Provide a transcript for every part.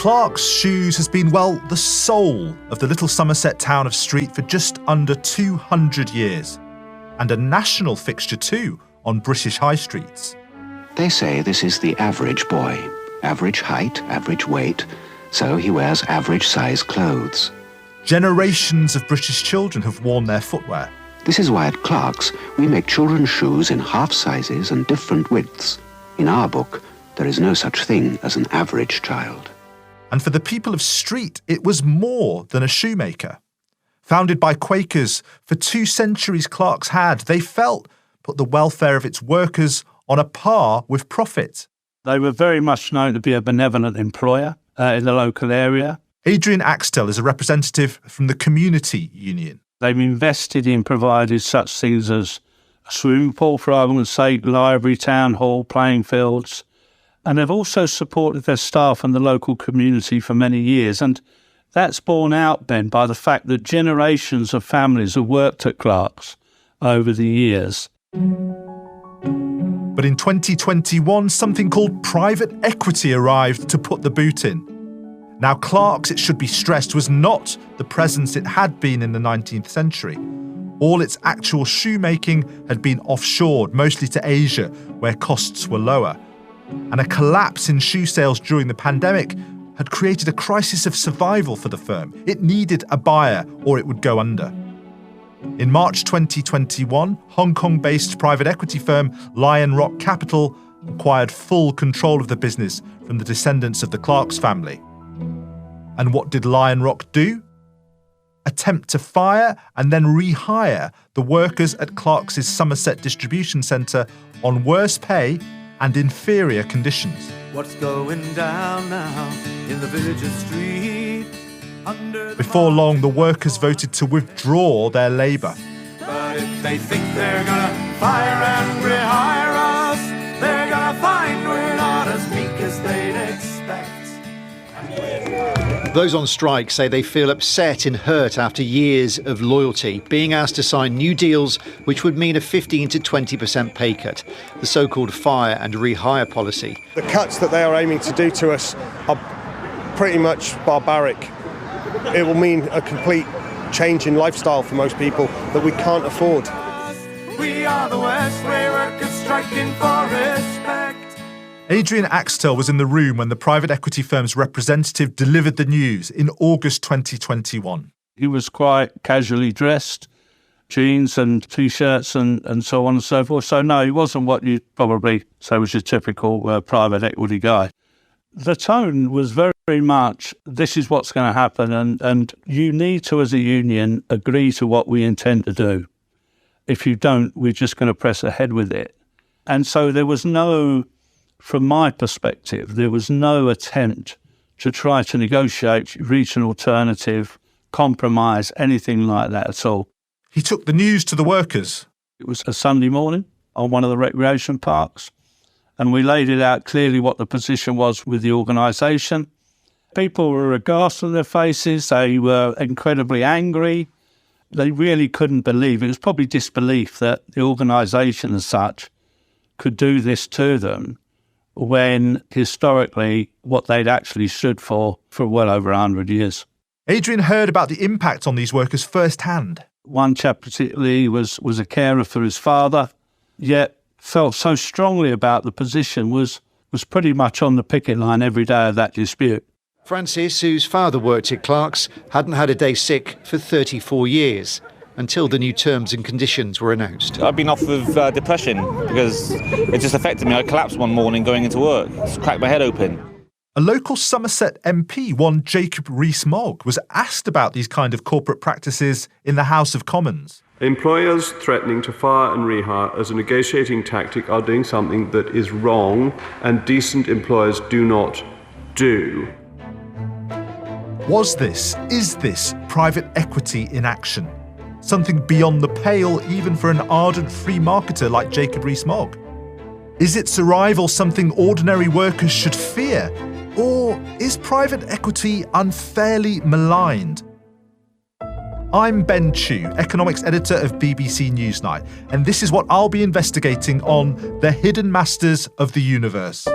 Clark's Shoes has been, well, the soul of the little Somerset town of Street for just under 200 years, and a national fixture too on British high streets. They say this is the average boy. Average height, average weight, so he wears average size clothes. Generations of British children have worn their footwear. This is why at Clark's we make children's shoes in half sizes and different widths. In our book, there is no such thing as an average child. And for the people of Street, it was more than a shoemaker. Founded by Quakers, for 2 centuries Clark's had, they felt, put the welfare of its workers on a par with profit. They were very much known to be a benevolent employer in the local area. Adrian Axtell is a representative from the Community Union. They've invested in providing such things as a swimming pool, for argument's sake, library, town hall, playing fields. And they've also supported their staff and the local community for many years. And that's borne out then by the fact that generations of families have worked at Clark's over the years. But in 2021, something called private equity arrived to put the boot in. Now, Clark's, it should be stressed, was not the presence it had been in the 19th century. All its actual shoemaking had been offshored, mostly to Asia, where costs were lower. And a collapse in shoe sales during the pandemic had created a crisis of survival for the firm. It needed a buyer or it would go under. In March 2021, Hong Kong-based private equity firm Lion Rock Capital acquired full control of the business from the descendants of the Clark's family. And what did Lion Rock do? Attempt to fire and then rehire the workers at Clark's Somerset distribution centre on worse pay and inferior conditions. What's going down now in the village of Street? Before long, the workers voted to withdraw their labour. But if they think they're gonna fire and rehire us, they're gonna find we're not as meek as they'd expect. Those on strike say they feel upset and hurt after years of loyalty, being asked to sign new deals which would mean a 15 to 20% pay cut, the so-called fire and rehire policy. The cuts that they are aiming to do to us are pretty much barbaric. It will mean a complete change in lifestyle for most people that we can't afford. We are the Westway workers striking for respect. Adrian Axtell was in the room when the private equity firm's representative delivered the news in August 2021. He was quite casually dressed, jeans and T-shirts and so on and so forth. So no, he wasn't what you'd probably say was your typical private equity guy. The tone was very much, this is what's going to happen, and you need to, as a union, agree to what we intend to do. If you don't, we're just going to press ahead with it. And so there was no, from my perspective, there was no attempt to try to negotiate, reach an alternative, compromise, anything like that at all. He took the news to the workers. It was a Sunday morning on one of the recreation parks, and we laid it out clearly what the position was with the organisation. People were aghast on their faces. They were incredibly angry. They really couldn't believe. It was probably disbelief that the organisation as such could do this to them when historically what they'd actually stood for well over 100 years. Adrian heard about the impact on these workers firsthand. One chap particularly was a carer for his father, yet felt so strongly about the position, was pretty much on the picket line every day of that dispute. Francis, whose father worked at Clark's, hadn't had a day sick for 34 years, until the new terms and conditions were announced. I've been off with depression because it just affected me. I collapsed one morning going into work, just cracked my head open. A local Somerset MP, one Jacob Rees-Mogg, was asked about these kind of corporate practices in the House of Commons. Employers threatening to fire and rehire as a negotiating tactic are doing something that is wrong and decent employers do not do. Is this private equity in action? Something beyond the pale even for an ardent free marketer like Jacob Rees-Mogg? Is its arrival something ordinary workers should fear? Or is private equity unfairly maligned? I'm Ben Chu, economics editor of BBC Newsnight, and this is what I'll be investigating on The Hidden Masters of the Universe.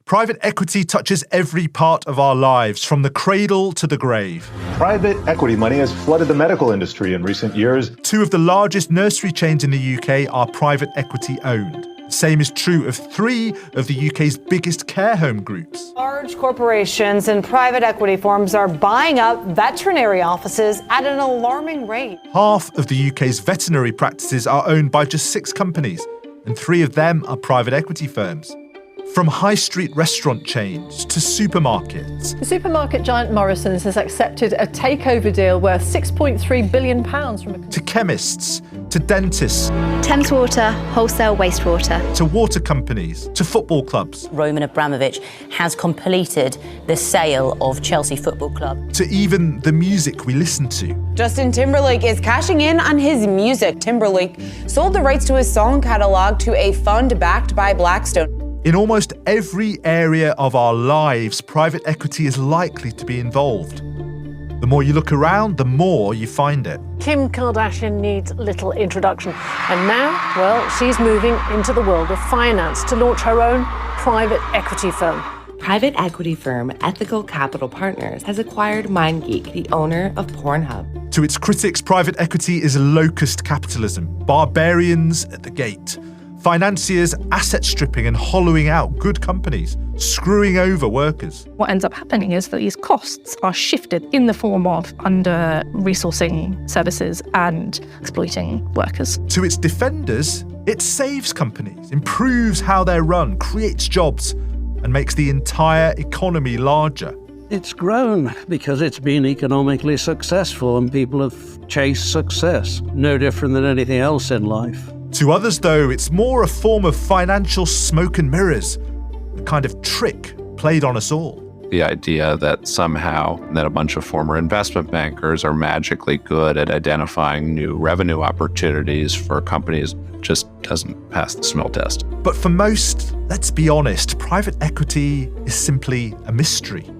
Private equity touches every part of our lives, from the cradle to the grave. Private equity money has flooded the medical industry in recent years. 2 of the largest nursery chains in the UK are private equity owned. The same is true of 3 of the UK's biggest care home groups. Large corporations and private equity firms are buying up veterinary offices at an alarming rate. Half of the UK's veterinary practices are owned by just 6 companies, and 3 of them are private equity firms. From high street restaurant chains to supermarkets. The supermarket giant Morrison's has accepted a takeover deal worth £6.3 billion from to chemists, to dentists, Thames Water, wholesale wastewater, to water companies, to football clubs. Roman Abramovich has completed the sale of Chelsea Football Club. To even the music we listen to. Justin Timberlake is cashing in on his music. Timberlake sold the rights to his song catalog to a fund backed by Blackstone. In almost every area of our lives, private equity is likely to be involved. The more you look around, the more you find it. Kim Kardashian needs little introduction. And now, well, she's moving into the world of finance to launch her own private equity firm. Private equity firm Ethical Capital Partners has acquired MindGeek, the owner of Pornhub. To its critics, private equity is locust capitalism, barbarians at the gate. Financiers asset stripping and hollowing out good companies, screwing over workers. What ends up happening is that these costs are shifted in the form of under-resourcing services and exploiting workers. To its defenders, it saves companies, improves how they're run, creates jobs, and makes the entire economy larger. It's grown because it's been economically successful and people have chased success. No different than anything else in life. To others, though, it's more a form of financial smoke and mirrors, a kind of trick played on us all. The idea that somehow that a bunch of former investment bankers are magically good at identifying new revenue opportunities for companies just doesn't pass the smell test. But for most, let's be honest, private equity is simply a mystery.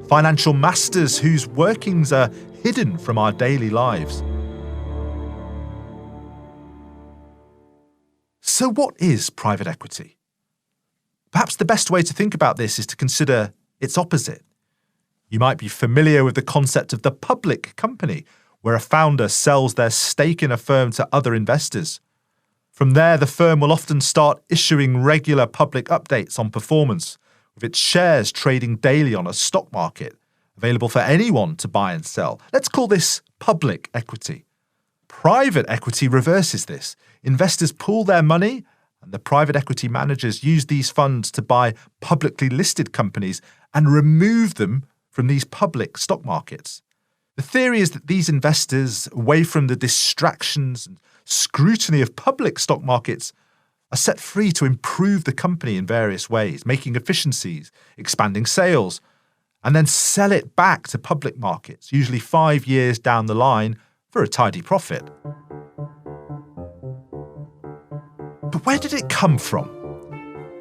Financial masters whose workings are hidden from our daily lives. So what is private equity? Perhaps the best way to think about this is to consider its opposite. You might be familiar with the concept of the public company, where a founder sells their stake in a firm to other investors. From there, the firm will often start issuing regular public updates on performance, with its shares trading daily on a stock market, available for anyone to buy and sell. Let's call this public equity. Private equity reverses this. Investors pool their money, and the private equity managers use these funds to buy publicly listed companies and remove them from these public stock markets. The theory is that these investors, away from the distractions and scrutiny of public stock markets, are set free to improve the company in various ways, making efficiencies, expanding sales, and then sell it back to public markets, usually 5 years down the line, for a tidy profit. But where did it come from?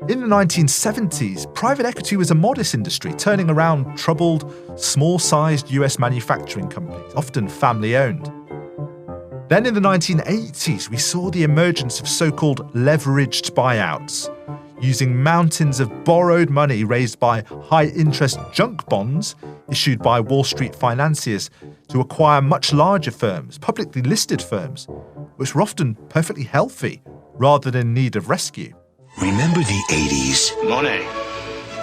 In the 1970s, private equity was a modest industry, turning around troubled, small-sized US manufacturing companies, often family-owned. Then in the 1980s, we saw the emergence of so-called leveraged buyouts, using mountains of borrowed money raised by high-interest junk bonds issued by Wall Street financiers to acquire much larger firms, publicly listed firms, which were often perfectly healthy rather than in need of rescue. Remember the 80s? Money.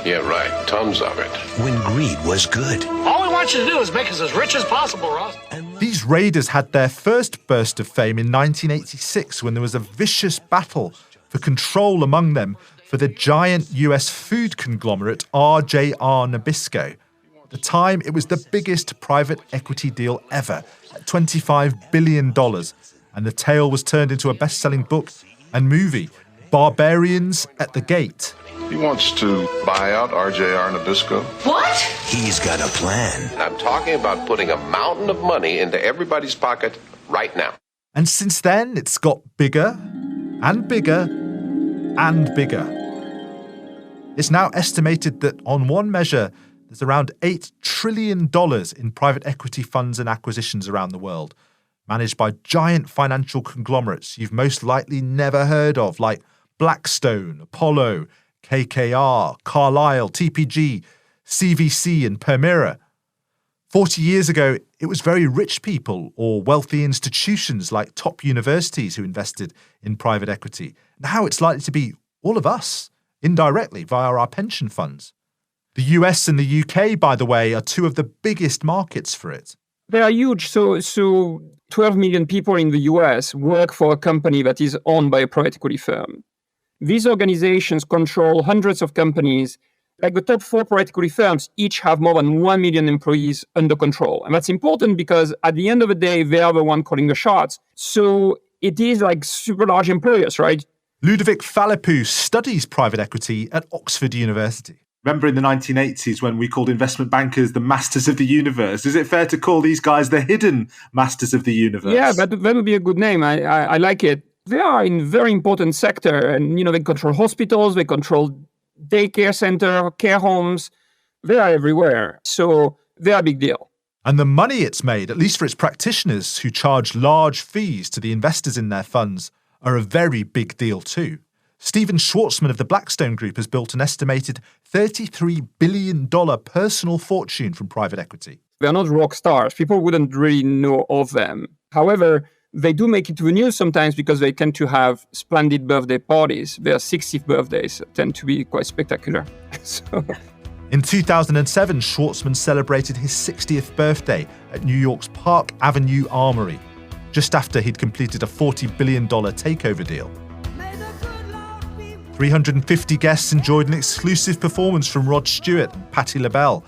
Yeah, right. Tons of it. When greed was good. All we want you to do is make us as rich as possible, Ross. These raiders had their first burst of fame in 1986 when there was a vicious battle for control among them for the giant US food conglomerate RJR Nabisco. At the time, it was the biggest private equity deal ever, at $25 billion, and the tale was turned into a best-selling book and movie, Barbarians at the Gate. He wants to buy out RJR Nabisco. What? He's got a plan. I'm talking about putting a mountain of money into everybody's pocket right now. And since then, it's got bigger and bigger and bigger. It's now estimated that on one measure, there's around $8 trillion in private equity funds and acquisitions around the world, managed by giant financial conglomerates you've most likely never heard of, like Blackstone, Apollo, KKR, Carlyle, TPG, CVC and Permira. 40 years ago, it was very rich people or wealthy institutions like top universities who invested in private equity. Now it's likely to be all of us, indirectly via our pension funds. The US and the UK, by the way, are two of the biggest markets for it. They are huge. So 12 million people in the US work for a company that is owned by a private equity firm. These organizations control hundreds of companies. Like the top 4 private equity firms each have more than 1 million employees under control. And that's important because at the end of the day, they are the one calling the shots. So it is like super large employers, right? Ludovic Phalippou studies private equity at Oxford University. Remember in the 1980s when we called investment bankers the masters of the universe? Is it fair to call these guys the hidden masters of the universe? Yeah, that would be a good name. I like it. They are in very important sector and, they control hospitals, they control daycare center, care homes. They are everywhere. So they are a big deal. And the money it's made, at least for its practitioners who charge large fees to the investors in their funds, are a very big deal too. Stephen Schwartzman of the Blackstone Group has built an estimated $33 billion personal fortune from private equity. They're not rock stars. People wouldn't really know of them. However, they do make it to the news sometimes because they tend to have splendid birthday parties. Their 60th birthdays tend to be quite spectacular. In 2007, Schwartzman celebrated his 60th birthday at New York's Park Avenue Armory, just after he'd completed a $40 billion takeover deal. 350 guests enjoyed an exclusive performance from Rod Stewart and Patti LaBelle.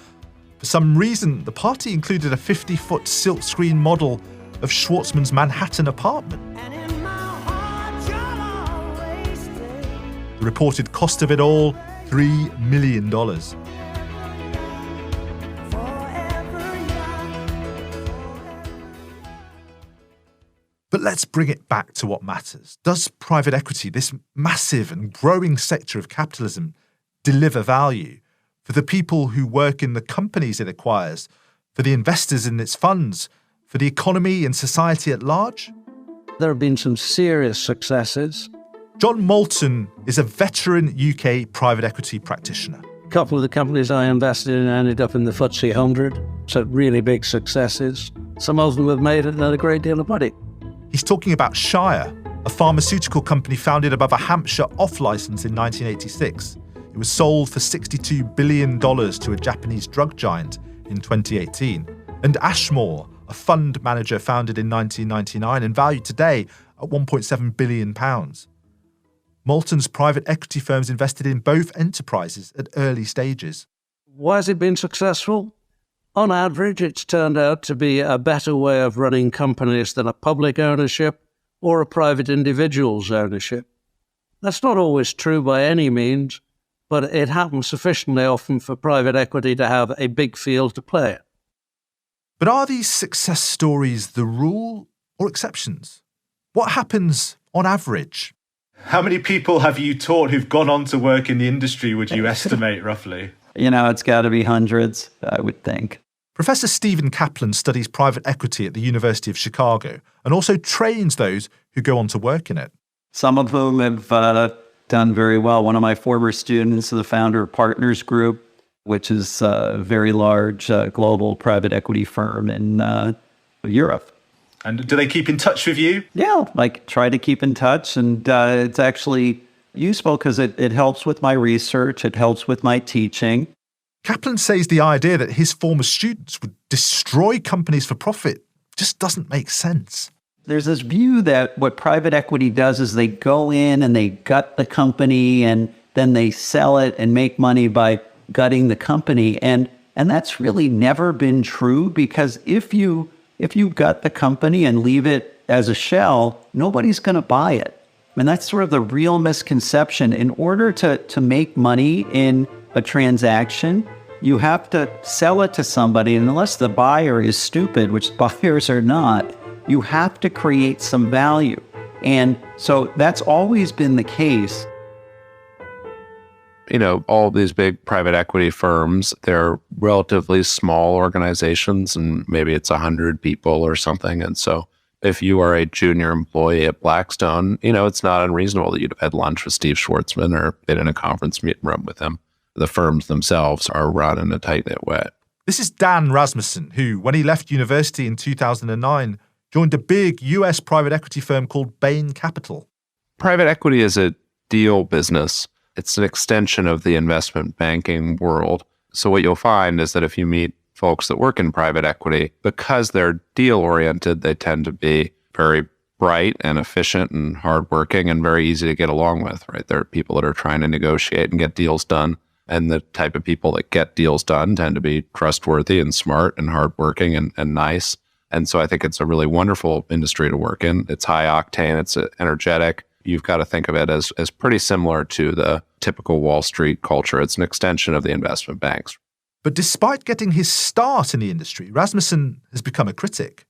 For some reason, the party included a 50-foot silkscreen model of Schwartzman's Manhattan apartment. The reported cost of it all, $3 million. But let's bring it back to what matters. Does private equity, this massive and growing sector of capitalism, deliver value for the people who work in the companies it acquires, for the investors in its funds, for the economy and society at large? There have been some serious successes. John Moulton is a veteran UK private equity practitioner. A couple of the companies I invested in ended up in the FTSE 100, so really big successes. Some of them have made a great deal of money. He's talking about Shire, a pharmaceutical company founded above a Hampshire off-licence in 1986. It was sold for $62 billion to a Japanese drug giant in 2018. And Ashmore, a fund manager founded in 1999 and valued today at £1.7 billion. Moulton's private equity firms invested in both enterprises at early stages. Why has it been successful? On average, it's turned out to be a better way of running companies than a public ownership or a private individual's ownership. That's not always true by any means, but it happens sufficiently often for private equity to have a big field to play in. But are these success stories the rule or exceptions? What happens on average? How many people have you taught who've gone on to work in the industry, would you estimate roughly? It's got to be hundreds, I would think. Professor Stephen Kaplan studies private equity at the University of Chicago and also trains those who go on to work in it. Some of whom have done very well. One of my former students is the founder of Partners Group, which is a very large global private equity firm in Europe. And do they keep in touch with you? Yeah, try to keep in touch. And it's actually useful because it helps with my research. It helps with my teaching. Kaplan says the idea that his former students would destroy companies for profit just doesn't make sense. There's this view that what private equity does is they go in and they gut the company and then they sell it and make money by gutting the company. And that's really never been true, because if you gut the company and leave it as a shell, nobody's going to buy it. And that's sort of the real misconception. In order to make money in a transaction, you have to sell it to somebody. And unless the buyer is stupid, which buyers are not, you have to create some value. And so that's always been the case. All these big private equity firms, they're relatively small organizations, and maybe it's 100 people or something. And so If you are a junior employee at Blackstone, it's not unreasonable that you'd have had lunch with Steve Schwartzman or been in a conference room with him. The firms themselves are run in a tight-knit way. This is Dan Rasmussen, who, when he left university in 2009, joined a big US private equity firm called Bain Capital. Private equity is a deal business. It's an extension of the investment banking world. So what you'll find is that if you meet folks that work in private equity, because they're deal-oriented, they tend to be very bright and efficient and hardworking and very easy to get along with, right? They're people that are trying to negotiate and get deals done. And the type of people that get deals done tend to be trustworthy and smart and hardworking and nice. And so I think it's a really wonderful industry to work in. It's high octane, it's energetic. You've got to think of it as pretty similar to the typical Wall Street culture. It's an extension of the investment banks. But despite getting his start in the industry, Rasmussen has become a critic.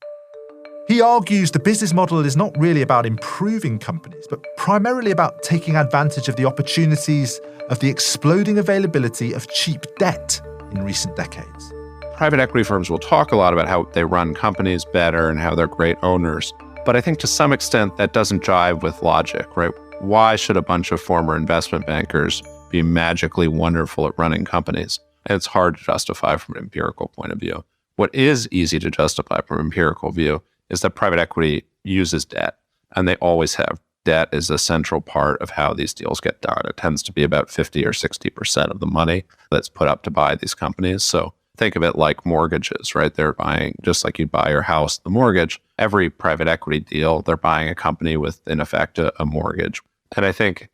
He argues the business model is not really about improving companies, but primarily about taking advantage of the opportunities of the exploding availability of cheap debt in recent decades. Private equity firms will talk a lot about how they run companies better and how they're great owners. But I think to some extent that doesn't jive with logic, right? Why should a bunch of former investment bankers be magically wonderful at running companies? And it's hard to justify from an empirical point of view. What is easy to justify from an empirical view is that private equity uses debt, and they always have. Debt is a central part of how these deals get done. It tends to be about 50 or 60% of the money that's put up to buy these companies. So think of it like mortgages, right? They're buying, just like you'd buy your house, the mortgage. Every private equity deal, they're buying a company with, in effect, a mortgage. And I think,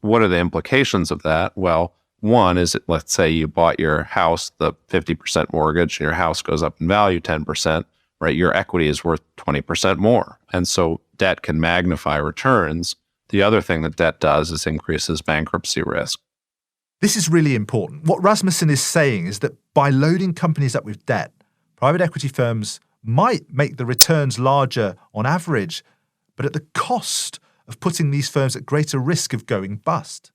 what are the implications of that? Well, one is, let's say you bought your house, the 50% mortgage, and your house goes up in value 10%, right? Your equity is worth 20% more. And so debt can magnify returns. The other thing that debt does is increases bankruptcy risk. This is really important. What Rasmussen is saying is that by loading companies up with debt, private equity firms might make the returns larger on average, but at the cost of putting these firms at greater risk of going bust.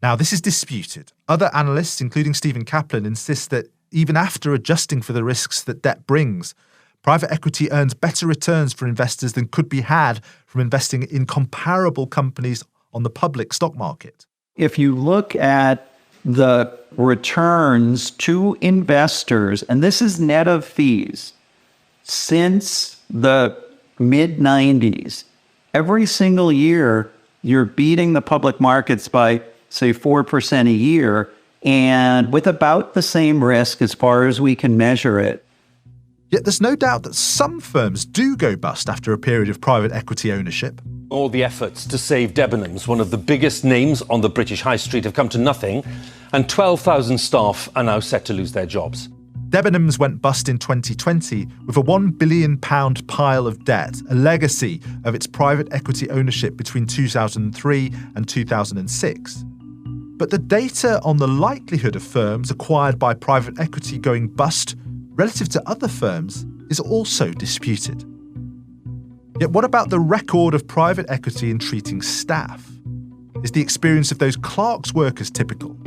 Now, this is disputed. Other analysts, including Stephen Kaplan, insist that even after adjusting for the risks that debt brings, private equity earns better returns for investors than could be had from investing in comparable companies on the public stock market. If you look at the returns to investors, and this is net of fees, since the mid-90s, every single year you're beating the public markets by, say, 4% a year, and with about the same risk as far as we can measure it. Yet there's no doubt that some firms do go bust after a period of private equity ownership. All the efforts to save Debenhams, one of the biggest names on the British high street, have come to nothing, and 12,000 staff are now set to lose their jobs. Debenhams went bust in 2020 with a £1 billion pile of debt, a legacy of its private equity ownership between 2003 and 2006. But the data on the likelihood of firms acquired by private equity going bust relative to other firms is also disputed. Yet what about the record of private equity in treating staff? Is the experience of those Clark's workers typical?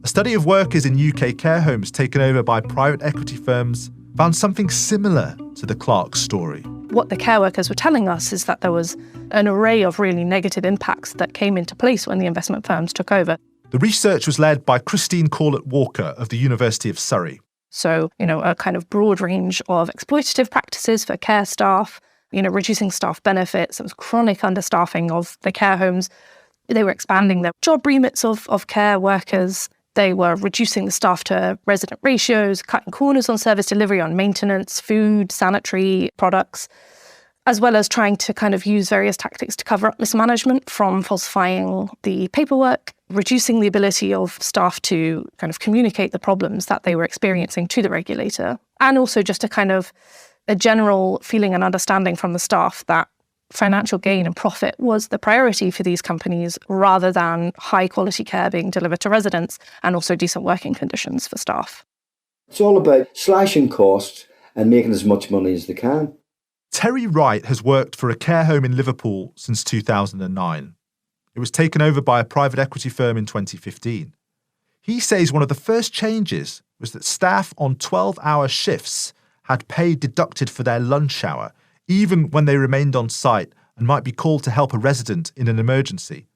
A study of workers in UK care homes taken over by private equity firms found something similar to the Clark's story. What the care workers were telling us is that there was an array of really negative impacts that came into place when the investment firms took over. The research was led by Christine Corlett-Walker of the University of Surrey. So, a kind of broad range of exploitative practices for care staff, reducing staff benefits. There was chronic understaffing of the care homes. They were expanding the job remits of care workers. They were reducing the staff to resident ratios, cutting corners on service delivery, on maintenance, food, sanitary products, as well as trying to kind of use various tactics to cover up mismanagement, from falsifying the paperwork, reducing the ability of staff to kind of communicate the problems that they were experiencing to the regulator, and also just a general feeling and understanding from the staff that financial gain and profit was the priority for these companies rather than high quality care being delivered to residents and also decent working conditions for staff. It's all about slashing costs and making as much money as they can. Terry Wright has worked for a care home in Liverpool since 2009. It was taken over by a private equity firm in 2015. He says one of the first changes was that staff on 12-hour shifts had pay deducted for their lunch hour even when they remained on site and might be called to help a resident in an emergency.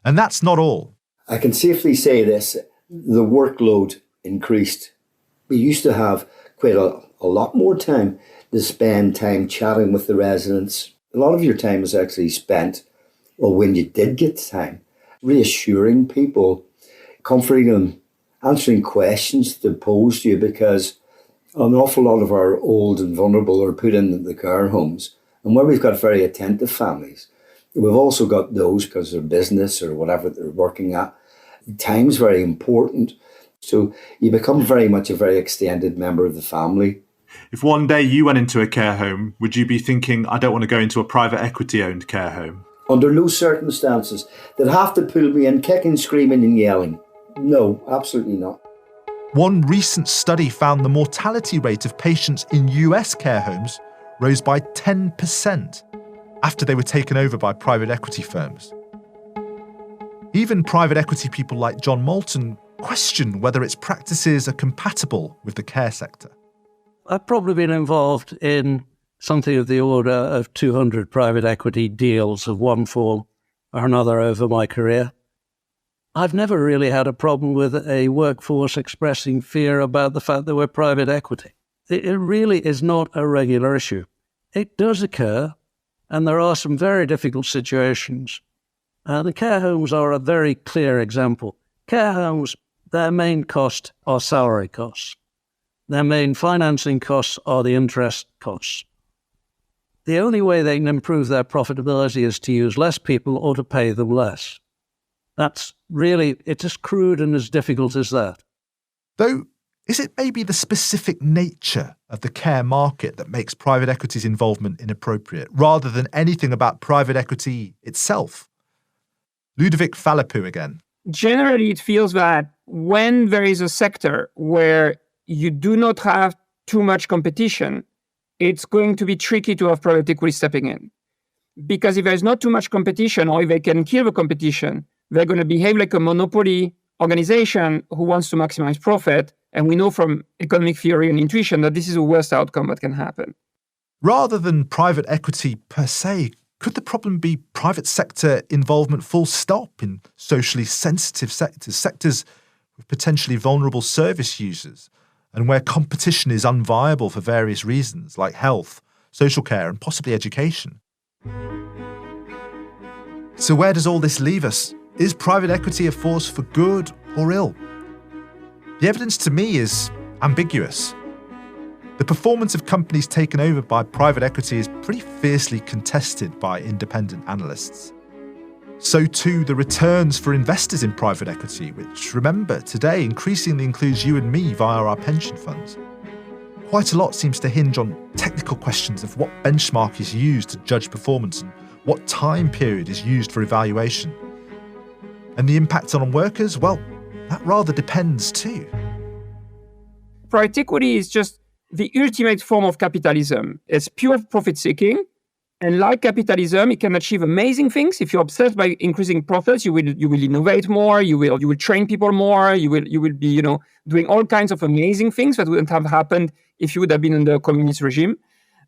And that's not all. I can safely say this, the workload increased. We used to have quite a lot more time to spend time chatting with the residents. A lot of your time was actually spent, well, when you did get time, reassuring people, comforting them, answering questions that posed you, because an awful lot of our old and vulnerable are put in the care homes. And where we've got very attentive families, we've also got those because of business or whatever they're working at. Time's very important. So you become very much a very extended member of the family. If one day you went into a care home, would you be thinking, I don't want to go into a private equity-owned care home? Under no circumstances. They'd have to pull me in kicking, screaming and yelling. No, absolutely not. One recent study found the mortality rate of patients in US care homes rose by 10% after they were taken over by private equity firms. Even private equity people like John Moulton question whether its practices are compatible with the care sector. I've probably been involved in something of the order of 200 private equity deals of one form or another over my career. I've never really had a problem with a workforce expressing fear about the fact that we're private equity. It really is not a regular issue. It does occur, and there are some very difficult situations. The care homes are a very clear example. Care homes, their main cost are salary costs. Their main financing costs are the interest costs. The only way they can improve their profitability is to use less people or to pay them less. That's really, it's as crude and as difficult as that. Though, is it maybe the specific nature of the care market that makes private equity's involvement inappropriate, rather than anything about private equity itself? Ludovic Phalippou again. Generally, it feels that when there is a sector where you do not have too much competition, it's going to be tricky to have private equity stepping in. Because if there's not too much competition, or if they can kill the competition, they're going to behave like a monopoly organization who wants to maximize profit. And we know from economic theory and intuition that this is the worst outcome that can happen. Rather than private equity per se, could the problem be private sector involvement full stop in socially sensitive sectors with potentially vulnerable service users, and where competition is unviable for various reasons like health, social care, and possibly education? So where does all this leave us? Is private equity a force for good or ill? The evidence to me is ambiguous. The performance of companies taken over by private equity is pretty fiercely contested by independent analysts. So too the returns for investors in private equity, which, remember, today increasingly includes you and me via our pension funds. Quite a lot seems to hinge on technical questions of what benchmark is used to judge performance and what time period is used for evaluation. And the impact on workers, well, that rather depends too. Private equity is just the ultimate form of capitalism. It's pure profit-seeking. And like capitalism, it can achieve amazing things. If you're obsessed by increasing profits, you will innovate more, you will train people more, you will be, doing all kinds of amazing things that wouldn't have happened if you would have been in the communist regime.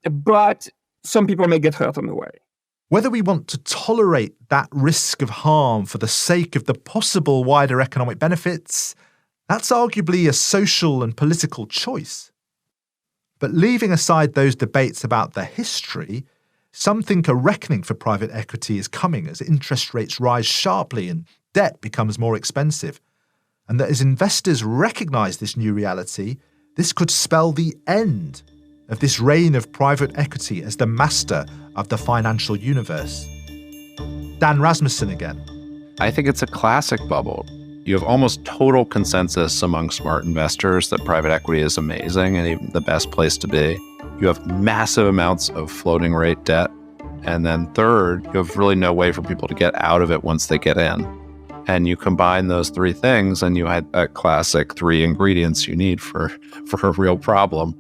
But some people may get hurt on the way. Whether we want to tolerate that risk of harm for the sake of the possible wider economic benefits, that's arguably a social and political choice. But leaving aside those debates about the history, some think a reckoning for private equity is coming as interest rates rise sharply and debt becomes more expensive, and that as investors recognise this new reality, this could spell the end of this reign of private equity as the master of the financial universe. Dan Rasmussen again. I think it's a classic bubble. You have almost total consensus among smart investors that private equity is amazing and even the best place to be. You have massive amounts of floating rate debt. And then third, you have really no way for people to get out of it once they get in. And you combine those three things and you had a classic three ingredients you need for a real problem.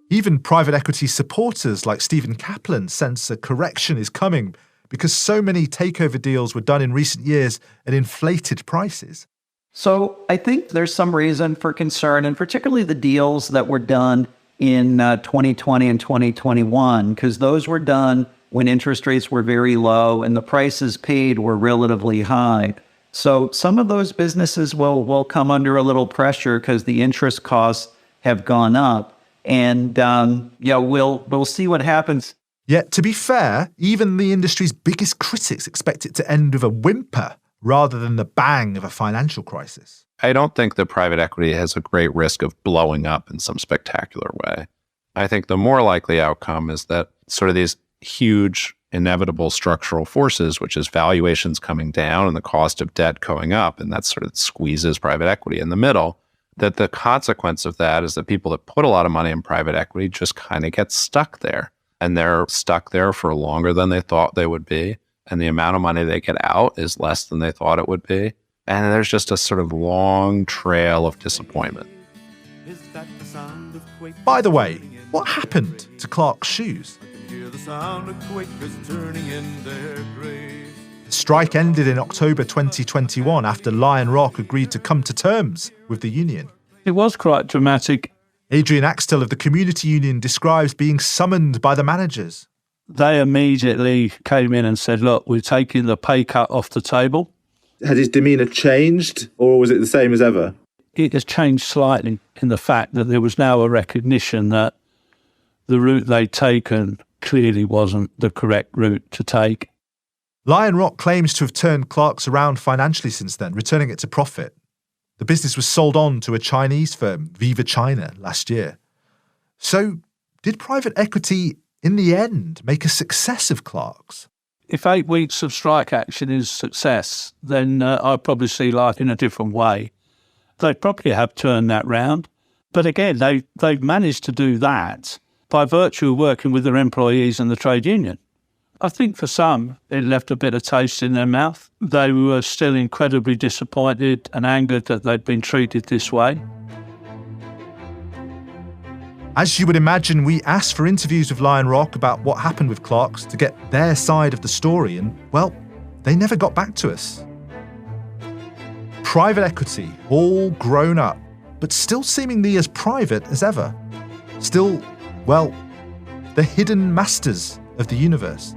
Even private equity supporters like Stephen Kaplan sense a correction is coming because so many takeover deals were done in recent years at inflated prices. So I think there's some reason for concern, and particularly the deals that were done in 2020 and 2021, because those were done when interest rates were very low and the prices paid were relatively high. So some of those businesses will come under a little pressure because the interest costs have gone up. And we'll see what happens. Yet, to be fair, even the industry's biggest critics expect it to end with a whimper rather than the bang of a financial crisis. I don't think that private equity has a great risk of blowing up in some spectacular way. I think the more likely outcome is that sort of these huge inevitable structural forces, which is valuations coming down and the cost of debt going up, and that sort of squeezes private equity in the middle, that the consequence of that is that people that put a lot of money in private equity just kind of get stuck there. And they're stuck there for longer than they thought they would be. And the amount of money they get out is less than they thought it would be. And there's just a sort of long trail of disappointment. By the way, what happened to Clark's shoes? The strike ended in October 2021 after Lion Rock agreed to come to terms with the union. It was quite dramatic. Adrian Axtell of the Community Union describes being summoned by the managers. They immediately came in and said, look, we're taking the pay cut off the table. Had his demeanour changed, or was it the same as ever? It has changed slightly in the fact that there was now a recognition that the route they'd taken clearly wasn't the correct route to take. Lion Rock claims to have turned Clark's around financially since then, returning it to profit. The business was sold on to a Chinese firm, Viva China, last year. So, did private equity, in the end, make a success of Clark's? If 8 weeks of strike action is success, then I'd probably see life in a different way. They'd probably have turned that round. But again, they've managed to do that by virtue of working with their employees and the trade union. I think for some, it left a bitter taste in their mouth. They were still incredibly disappointed and angered that they'd been treated this way. As you would imagine, we asked for interviews with Lion Rock about what happened with Clark's to get their side of the story, and, well, they never got back to us. Private equity, all grown up, but still seemingly as private as ever. Still, well, the hidden masters of the universe.